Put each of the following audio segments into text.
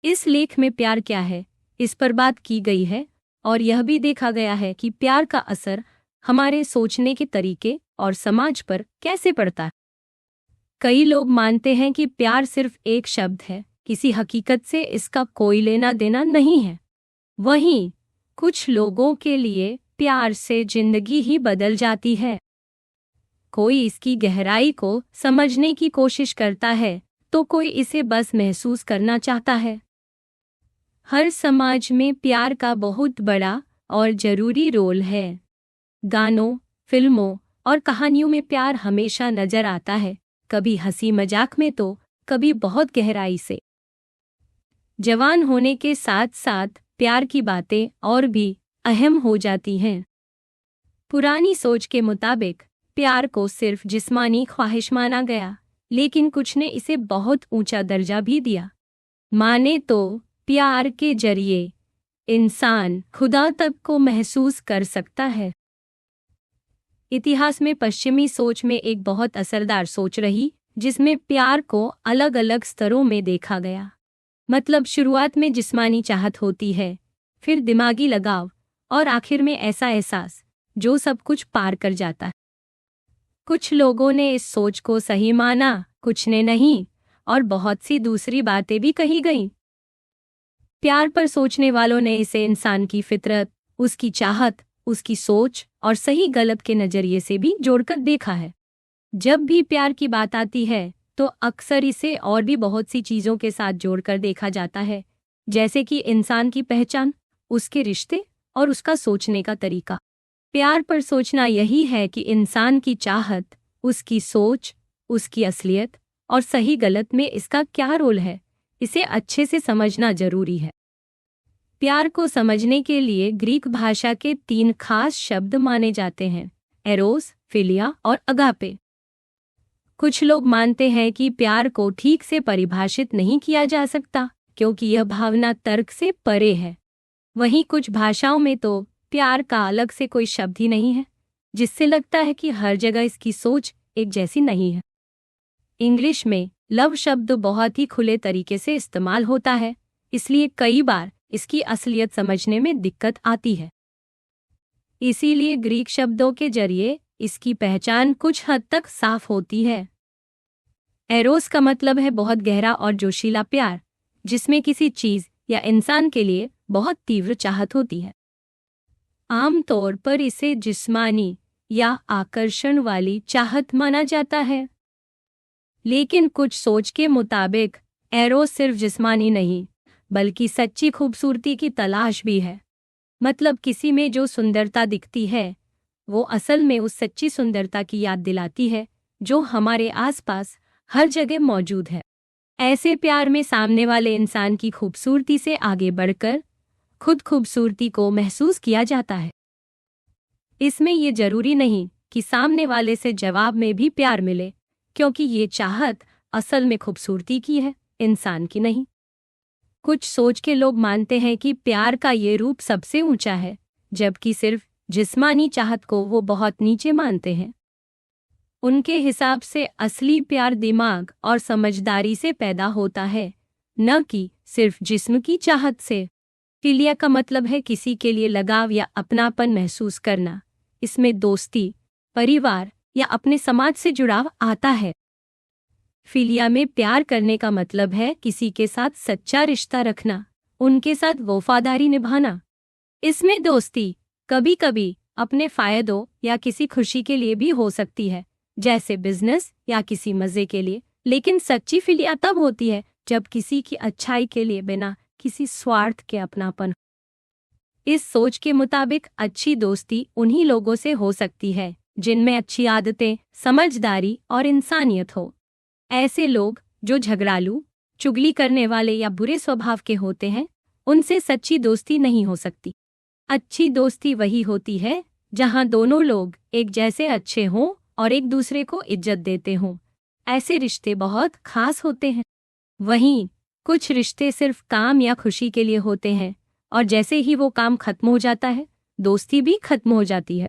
इस लेख में प्यार क्या है, इस पर बात की गई है और यह भी देखा गया है कि प्यार का असर हमारे सोचने के तरीके और समाज पर कैसे पड़ता है। कई लोग मानते हैं कि प्यार सिर्फ एक शब्द है, किसी हकीकत से इसका कोई लेना देना नहीं है। वहीं कुछ लोगों के लिए प्यार से जिंदगी ही बदल जाती है। कोई इसकी गहराई को समझने की कोशिश करता है तो कोई इसे बस महसूस करना चाहता है। हर समाज में प्यार का बहुत बड़ा और जरूरी रोल है। गानों, फिल्मों और कहानियों में प्यार हमेशा नजर आता है, कभी हंसी मजाक में तो कभी बहुत गहराई से। जवान होने के साथ साथ प्यार की बातें और भी अहम हो जाती हैं। पुरानी सोच के मुताबिक प्यार को सिर्फ जिस्मानी ख्वाहिश माना गया, लेकिन कुछ ने इसे बहुत ऊंचा दर्जा भी दिया। माने तो प्यार के जरिए इंसान खुदा तक को महसूस कर सकता है। इतिहास में पश्चिमी सोच में एक बहुत असरदार सोच रही, जिसमें प्यार को अलग अलग स्तरों में देखा गया। मतलब शुरुआत में जिस्मानी चाहत होती है, फिर दिमागी लगाव और आखिर में ऐसा एहसास जो सब कुछ पार कर जाता है। कुछ लोगों ने इस सोच को सही माना, कुछ ने नहीं, और बहुत सी दूसरी बातें भी कही गईं। प्यार पर सोचने वालों ने इसे इंसान की फितरत, उसकी चाहत, उसकी सोच और सही गलत के नजरिए से भी जोड़कर देखा है। जब भी प्यार की बात आती है तो अक्सर इसे और भी बहुत सी चीजों के साथ जोड़कर देखा जाता है, जैसे कि इंसान की पहचान, उसके रिश्ते और उसका सोचने का तरीका। प्यार पर सोचना यही है कि इंसान की चाहत, उसकी सोच, उसकी असलियत और सही गलत में इसका क्या रोल है, इसे अच्छे से समझना जरूरी है। प्यार को समझने के लिए ग्रीक भाषा के 3 खास शब्द माने जाते हैं: एरोस, फिलिया और अगापे। कुछ लोग मानते हैं कि प्यार को ठीक से परिभाषित नहीं किया जा सकता, क्योंकि यह भावना तर्क से परे है। वहीं कुछ भाषाओं में तो प्यार का अलग से कोई शब्द ही नहीं है, जिससे लगता है कि हर जगह इसकी सोच एक जैसी नहीं है। इंग्लिश में लव शब्द बहुत ही खुले तरीके से इस्तेमाल होता है, इसलिए कई बार इसकी असलियत समझने में दिक्कत आती है। इसीलिए ग्रीक शब्दों के जरिए इसकी पहचान कुछ हद तक साफ होती है। एरोस का मतलब है बहुत गहरा और जोशीला प्यार, जिसमें किसी चीज या इंसान के लिए बहुत तीव्र चाहत होती है। आमतौर पर इसे जिस्मानी या आकर्षण वाली चाहत माना जाता है, लेकिन कुछ सोच के मुताबिक एरोस सिर्फ जिस्मानी नहीं, बल्कि सच्ची खूबसूरती की तलाश भी है। मतलब किसी में जो सुंदरता दिखती है, वो असल में उस सच्ची सुंदरता की याद दिलाती है जो हमारे आसपास हर जगह मौजूद है। ऐसे प्यार में सामने वाले इंसान की खूबसूरती से आगे बढ़कर खुद खूबसूरती को महसूस किया जाता है। इसमें ये जरूरी नहीं कि सामने वाले से जवाब में भी प्यार मिले, क्योंकि ये चाहत असल में खूबसूरती की है, इंसान की नहीं। कुछ सोच के लोग मानते हैं कि प्यार का ये रूप सबसे ऊंचा है, जबकि सिर्फ जिस्मानी चाहत को वो बहुत नीचे मानते हैं। उनके हिसाब से असली प्यार दिमाग और समझदारी से पैदा होता है, न कि सिर्फ जिस्म की चाहत से। फिलिया का मतलब है किसी के लिए लगाव या अपनापन महसूस करना। इसमें दोस्ती, परिवार या अपने समाज से जुड़ाव आता है। फिलिया में प्यार करने का मतलब है किसी के साथ सच्चा रिश्ता रखना, उनके साथ वफादारी निभाना। इसमें दोस्ती कभी कभी अपने फायदों या किसी खुशी के लिए भी हो सकती है, जैसे बिजनेस या किसी मजे के लिए, लेकिन सच्ची फिलिया तब होती है जब किसी की अच्छाई के लिए बिना किसी स्वार्थ के अपनापन। इस सोच के मुताबिक अच्छी दोस्ती उन्हीं लोगों से हो सकती है जिनमें अच्छी आदतें, समझदारी और इंसानियत हो। ऐसे लोग जो झगड़ालू, चुगली करने वाले या बुरे स्वभाव के होते हैं, उनसे सच्ची दोस्ती नहीं हो सकती। अच्छी दोस्ती वही होती है जहां दोनों लोग एक जैसे अच्छे हों और एक दूसरे को इज्जत देते हों। ऐसे रिश्ते बहुत खास होते हैं। वहीं कुछ रिश्ते सिर्फ काम या खुशी के लिए होते हैं, और जैसे ही वो काम खत्म हो जाता है, दोस्ती भी खत्म हो जाती है।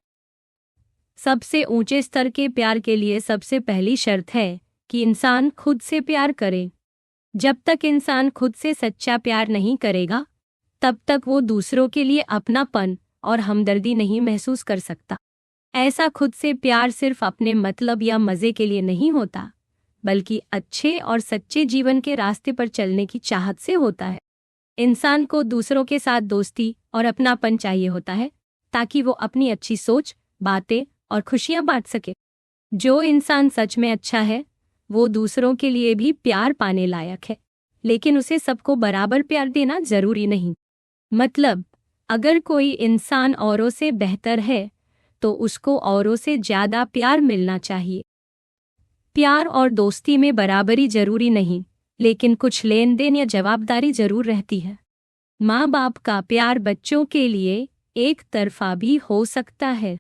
सबसे ऊंचे स्तर के प्यार के लिए सबसे पहली शर्त है कि इंसान खुद से प्यार करे। जब तक इंसान खुद से सच्चा प्यार नहीं करेगा, तब तक वो दूसरों के लिए अपनापन और हमदर्दी नहीं महसूस कर सकता। ऐसा खुद से प्यार सिर्फ अपने मतलब या मजे के लिए नहीं होता, बल्कि अच्छे और सच्चे जीवन के रास्ते पर चलने की चाहत से होता है। इंसान को दूसरों के साथ दोस्ती और अपनापन चाहिए होता है, ताकि वो अपनी अच्छी सोच, बातें और खुशियां बांट सके। जो इंसान सच में अच्छा है, वो दूसरों के लिए भी प्यार पाने लायक है, लेकिन उसे सबको बराबर प्यार देना जरूरी नहीं। मतलब, अगर कोई इंसान औरों से बेहतर है, तो उसको औरों से ज्यादा प्यार मिलना चाहिए। प्यार और दोस्ती में बराबरी जरूरी नहीं, लेकिन कुछ लेन देन या जवाबदारी जरूर रहती है। माँ बाप का प्यार बच्चों के लिए एक तरफा भी हो सकता है।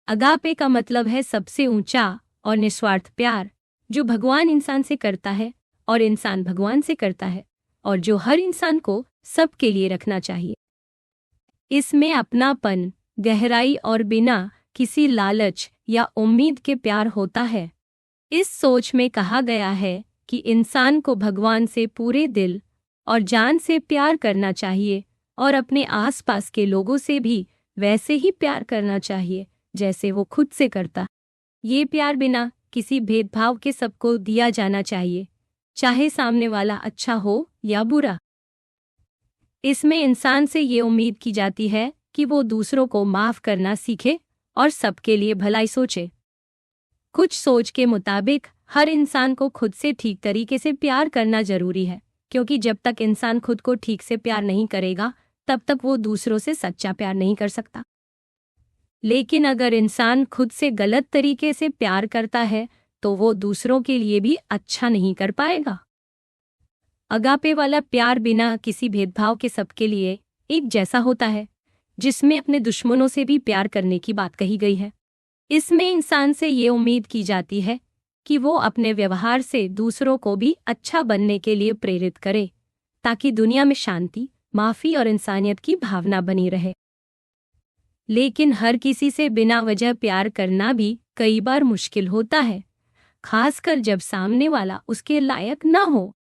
अगापे का मतलब है सबसे ऊंचा और निस्वार्थ प्यार, जो भगवान इंसान से करता है और इंसान भगवान से करता है, और जो हर इंसान को सबके लिए रखना चाहिए। इसमें अपनापन, गहराई और बिना किसी लालच या उम्मीद के प्यार होता है। इस सोच में कहा गया है कि इंसान को भगवान से पूरे दिल और जान से प्यार करना चाहिए और अपने आसपास के लोगों से भी वैसे ही प्यार करना चाहिए जैसे वो खुद से करता। ये प्यार बिना किसी भेदभाव के सबको दिया जाना चाहिए, चाहे सामने वाला अच्छा हो या बुरा। इसमें इंसान से ये उम्मीद की जाती है कि वो दूसरों को माफ करना सीखे और सबके लिए भलाई सोचे। कुछ सोच के मुताबिक हर इंसान को खुद से ठीक तरीके से प्यार करना जरूरी है, क्योंकि जब तक इंसान खुद को ठीक से प्यार नहीं करेगा, तब तक वो दूसरों से सच्चा प्यार नहीं कर सकता। लेकिन अगर इंसान खुद से गलत तरीके से प्यार करता है, तो वो दूसरों के लिए भी अच्छा नहीं कर पाएगा। अगापे वाला प्यार बिना किसी भेदभाव के सबके लिए एक जैसा होता है, जिसमें अपने दुश्मनों से भी प्यार करने की बात कही गई है। इसमें इंसान से ये उम्मीद की जाती है कि वो अपने व्यवहार से दूसरों को भी अच्छा बनने के लिए प्रेरित करे, ताकि दुनिया में शांति, माफी और इंसानियत की भावना बनी रहे। लेकिन हर किसी से बिना वजह प्यार करना भी कई बार मुश्किल होता है, खासकर जब सामने वाला उसके लायक न हो।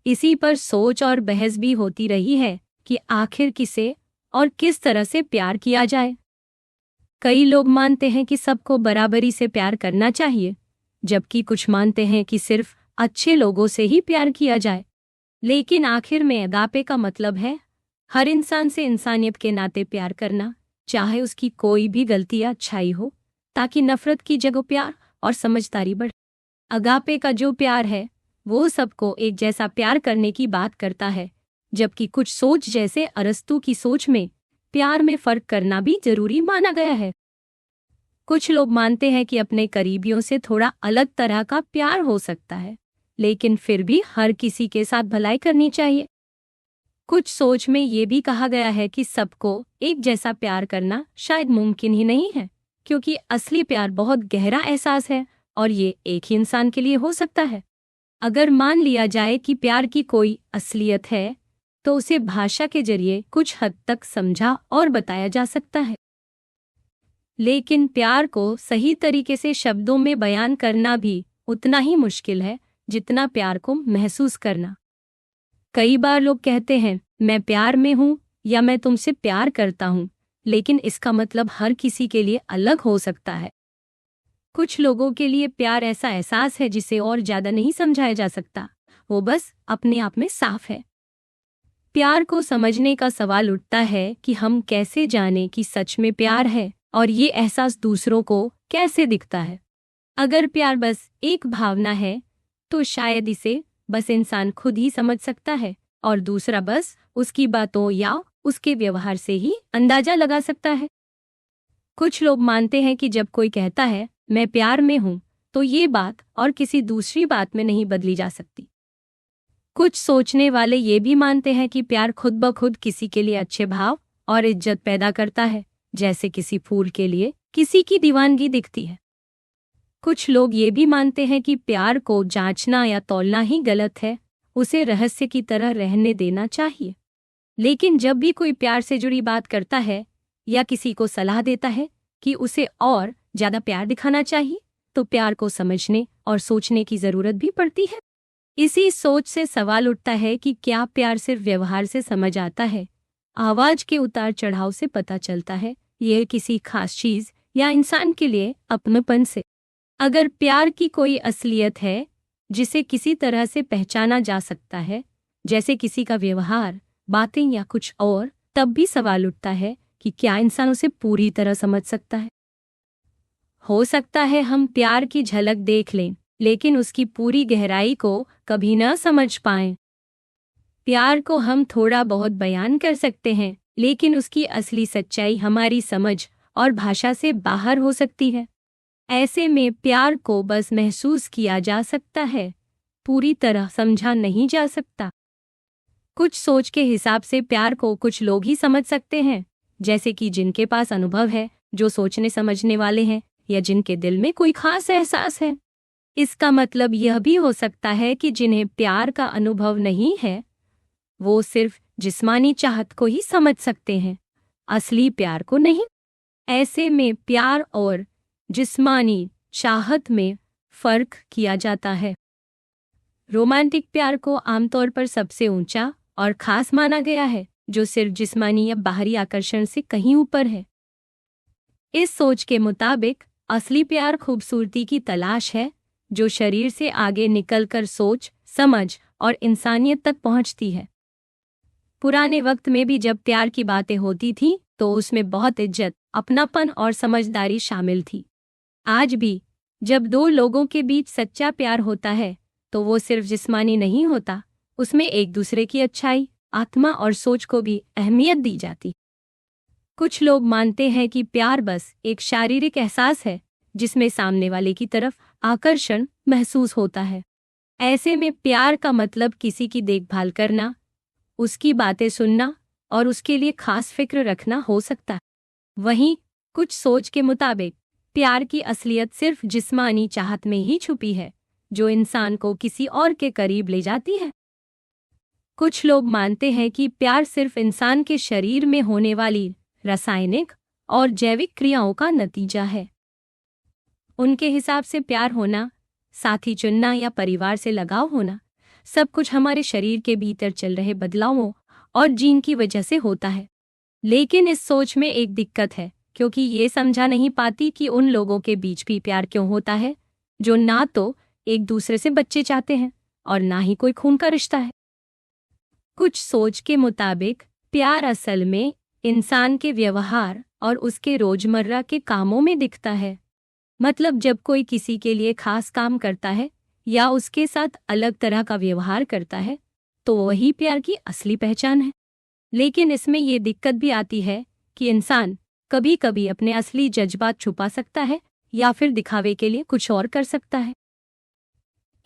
इसी पर सोच और बहस भी होती रही है कि आखिर किसे और किस तरह से प्यार किया जाए। कई लोग मानते हैं कि सबको बराबरी से प्यार करना चाहिए, जबकि कुछ मानते हैं कि सिर्फ अच्छे लोगों से ही प्यार किया जाए। लेकिन आखिर में अगापे का मतलब है हर इंसान से इंसानियत के नाते प्यार करना, चाहे उसकी कोई भी गलती या अच्छाई हो, ताकि नफरत की जगह प्यार और समझदारी बढ़े। अगापे का जो प्यार है, वो सबको एक जैसा प्यार करने की बात करता है, जबकि कुछ सोच जैसे अरस्तू की सोच में प्यार में फर्क करना भी जरूरी माना गया है। कुछ लोग मानते हैं कि अपने करीबियों से थोड़ा अलग तरह का प्यार हो सकता है, लेकिन फिर भी हर किसी के साथ भलाई करनी चाहिए। कुछ सोच में ये भी कहा गया है कि सबको एक जैसा प्यार करना शायद मुमकिन ही नहीं है, क्योंकि असली प्यार बहुत गहरा एहसास है और ये एक ही इंसान के लिए हो सकता है। अगर मान लिया जाए कि प्यार की कोई असलियत है, तो उसे भाषा के जरिए कुछ हद तक समझा और बताया जा सकता है। लेकिन प्यार को सही तरीके से शब्दों में बयान करना भी उतना ही मुश्किल है जितना प्यार को महसूस करना। कई बार लोग कहते हैं, मैं प्यार में हूँ या मैं तुमसे प्यार करता हूँ, लेकिन इसका मतलब हर किसी के लिए अलग हो सकता है। कुछ लोगों के लिए प्यार ऐसा एहसास है जिसे और ज्यादा नहीं समझाया जा सकता, वो बस अपने आप में साफ है। प्यार को समझने का सवाल उठता है कि हम कैसे जाने कि सच में प्यार है और ये एहसास दूसरों को कैसे दिखता है। अगर प्यार बस एक भावना है, तो शायद इसे बस इंसान खुद ही समझ सकता है और दूसरा बस उसकी बातों या उसके व्यवहार से ही अंदाजा लगा सकता है। कुछ लोग मानते हैं कि जब कोई कहता है मैं प्यार में हूं, तो ये बात और किसी दूसरी बात में नहीं बदली जा सकती। कुछ सोचने वाले ये भी मानते हैं कि प्यार खुद ब खुद किसी के लिए अच्छे भाव और इज्जत पैदा करता है, जैसे किसी फूल के लिए किसी की दीवानगी दिखती है। कुछ लोग ये भी मानते हैं कि प्यार को जांचना या तौलना ही गलत है, उसे रहस्य की तरह रहने देना चाहिए। लेकिन जब भी कोई प्यार से जुड़ी बात करता है या किसी को सलाह देता है कि उसे और ज्यादा प्यार दिखाना चाहिए, तो प्यार को समझने और सोचने की जरूरत भी पड़ती है। इसी सोच से सवाल उठता है कि क्या प्यार सिर्फ व्यवहार से समझ आता है, आवाज के उतार चढ़ाव से पता चलता है, यह किसी खास चीज या इंसान के लिए अपनेपन से? अगर प्यार की कोई असलियत है जिसे किसी तरह से पहचाना जा सकता है, जैसे किसी का व्यवहार, बातें या कुछ और, तब भी सवाल उठता है कि क्या इंसान उसे पूरी तरह समझ सकता है? हो सकता है हम प्यार की झलक देख लें, लेकिन उसकी पूरी गहराई को कभी न समझ पाएं। प्यार को हम थोड़ा बहुत बयान कर सकते हैं, लेकिन उसकी असली सच्चाई हमारी समझ और भाषा से बाहर हो सकती है। ऐसे में प्यार को बस महसूस किया जा सकता है, पूरी तरह समझा नहीं जा सकता। कुछ सोच के हिसाब से प्यार को कुछ लोग ही समझ सकते हैं, जैसे कि जिनके पास अनुभव है, जो सोचने समझने वाले हैं, या जिनके दिल में कोई खास एहसास है। इसका मतलब यह भी हो सकता है कि जिन्हें प्यार का अनुभव नहीं है, वो सिर्फ जिस्मानी चाहत को ही समझ सकते हैं, असली प्यार को नहीं। ऐसे में प्यार और जिस्मानी चाहत में फर्क किया जाता है। रोमांटिक प्यार को आमतौर पर सबसे ऊंचा और खास माना गया है, जो सिर्फ जिस्मानी या बाहरी आकर्षण से कहीं ऊपर है। इस सोच के मुताबिक असली प्यार खूबसूरती की तलाश है, जो शरीर से आगे निकलकर सोच, समझ और इंसानियत तक पहुंचती है। पुराने वक्त में भी जब प्यार की बातें होती थीं, तो उसमें बहुत इज्जत, अपनापन और समझदारी शामिल थी। आज भी जब दो लोगों के बीच सच्चा प्यार होता है, तो वो सिर्फ जिस्मानी नहीं होता, उसमें एक दूसरे की अच्छाई, आत्मा और सोच को भी अहमियत दी जाती। कुछ लोग मानते हैं कि प्यार बस एक शारीरिक एहसास है, जिसमें सामने वाले की तरफ आकर्षण महसूस होता है। ऐसे में प्यार का मतलब किसी की देखभाल करना, उसकी बातें सुनना और उसके लिए खास फिक्र रखना हो सकता है। वहीं कुछ सोच के मुताबिक प्यार की असलियत सिर्फ जिस्मानी चाहत में ही छुपी है, जो इंसान को किसी और के करीब ले जाती है। कुछ लोग मानते हैं कि प्यार सिर्फ इंसान के शरीर में होने वाली रासायनिक और जैविक क्रियाओं का नतीजा है। उनके हिसाब से प्यार होना, साथी चुनना या परिवार से लगाव होना, सब कुछ हमारे शरीर के भीतर चल रहे बदलावों और जीन की वजह से होता है। लेकिन इस सोच में एक दिक्कत है, क्योंकि ये समझा नहीं पाती कि उन लोगों के बीच भी प्यार क्यों होता है, जो ना तो एक दूसरे से बच्चे चाहते हैं और ना ही कोई खून का रिश्ता है। कुछ सोच के मुताबिक प्यार असल में इंसान के व्यवहार और उसके रोजमर्रा के कामों में दिखता है। मतलब जब कोई किसी के लिए खास काम करता है या उसके साथ अलग तरह का व्यवहार करता है, तो वही प्यार की असली पहचान है। लेकिन इसमें ये दिक्कत भी आती है कि इंसान कभी कभी अपने असली जज्बात छुपा सकता है या फिर दिखावे के लिए कुछ और कर सकता है।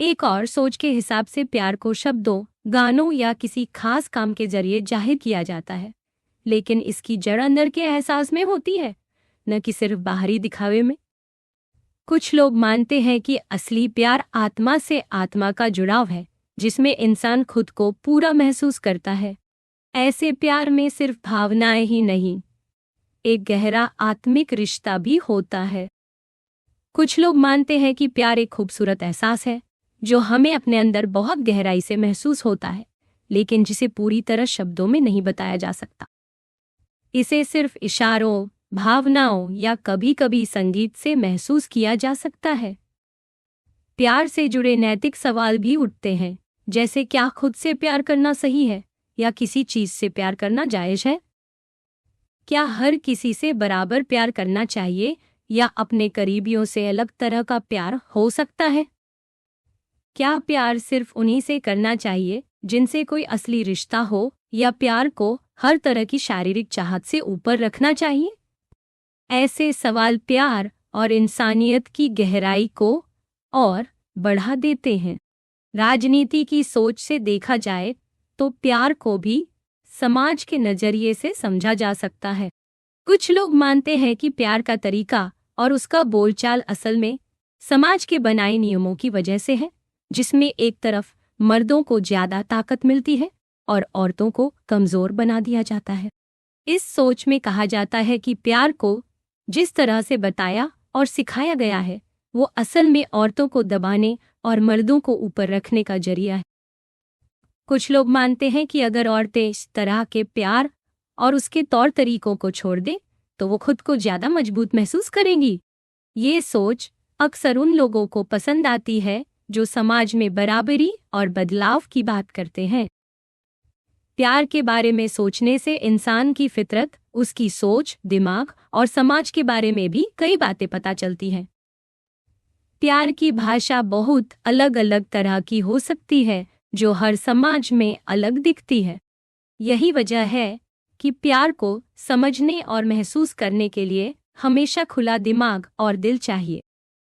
एक और सोच के हिसाब से प्यार को शब्दों, गानों या किसी खास काम के जरिए जाहिर किया जाता है, लेकिन इसकी जड़ अंदर के एहसास में होती है, न कि सिर्फ बाहरी दिखावे में। कुछ लोग मानते हैं कि असली प्यार आत्मा से आत्मा का जुड़ाव है, जिसमें इंसान खुद को पूरा महसूस करता है। ऐसे प्यार में सिर्फ भावनाएं ही नहीं, एक गहरा आत्मिक रिश्ता भी होता है। कुछ लोग मानते हैं कि प्यार एक खूबसूरत एहसास है, जो हमें अपने अंदर बहुत गहराई से महसूस होता है, लेकिन जिसे पूरी तरह शब्दों में नहीं बताया जा सकता। इसे सिर्फ इशारों, भावनाओं या कभी कभी संगीत से महसूस किया जा सकता है। प्यार से जुड़े नैतिक सवाल भी उठते हैं, जैसे क्या खुद से प्यार करना सही है या किसी चीज से प्यार करना जायज है? क्या हर किसी से बराबर प्यार करना चाहिए या अपने करीबियों से अलग तरह का प्यार हो सकता है? क्या प्यार सिर्फ उन्हीं से करना चाहिए जिनसे कोई असली रिश्ता हो, या प्यार को हर तरह की शारीरिक चाहत से ऊपर रखना चाहिए? ऐसे सवाल प्यार और इंसानियत की गहराई को और बढ़ा देते हैं। राजनीति की सोच से देखा जाए तो प्यार को भी समाज के नजरिए से समझा जा सकता है। कुछ लोग मानते हैं कि प्यार का तरीका और उसका बोलचाल असल में समाज के बनाए नियमों की वजह से है, जिसमें एक तरफ मर्दों को ज्यादा ताकत मिलती है और औरतों को कमजोर बना दिया जाता है। इस सोच में कहा जाता है कि प्यार को जिस तरह से बताया और सिखाया गया है, वो असल में औरतों को दबाने और मर्दों को ऊपर रखने का जरिया है। कुछ लोग मानते हैं कि अगर औरतें इस तरह के प्यार और उसके तौर तरीकों को छोड़ दें तो वो खुद को ज्यादा मजबूत महसूस करेंगी। ये सोच अक्सर उन लोगों को पसंद आती है जो समाज में बराबरी और बदलाव की बात करते हैं। प्यार के बारे में सोचने से इंसान की फितरत, उसकी सोच, दिमाग और समाज के बारे में भी कई बातें पता चलती हैं। प्यार की भाषा बहुत अलग अलग तरह की हो सकती है, जो हर समाज में अलग दिखती है। यही वजह है कि प्यार को समझने और महसूस करने के लिए हमेशा खुला दिमाग और दिल चाहिए।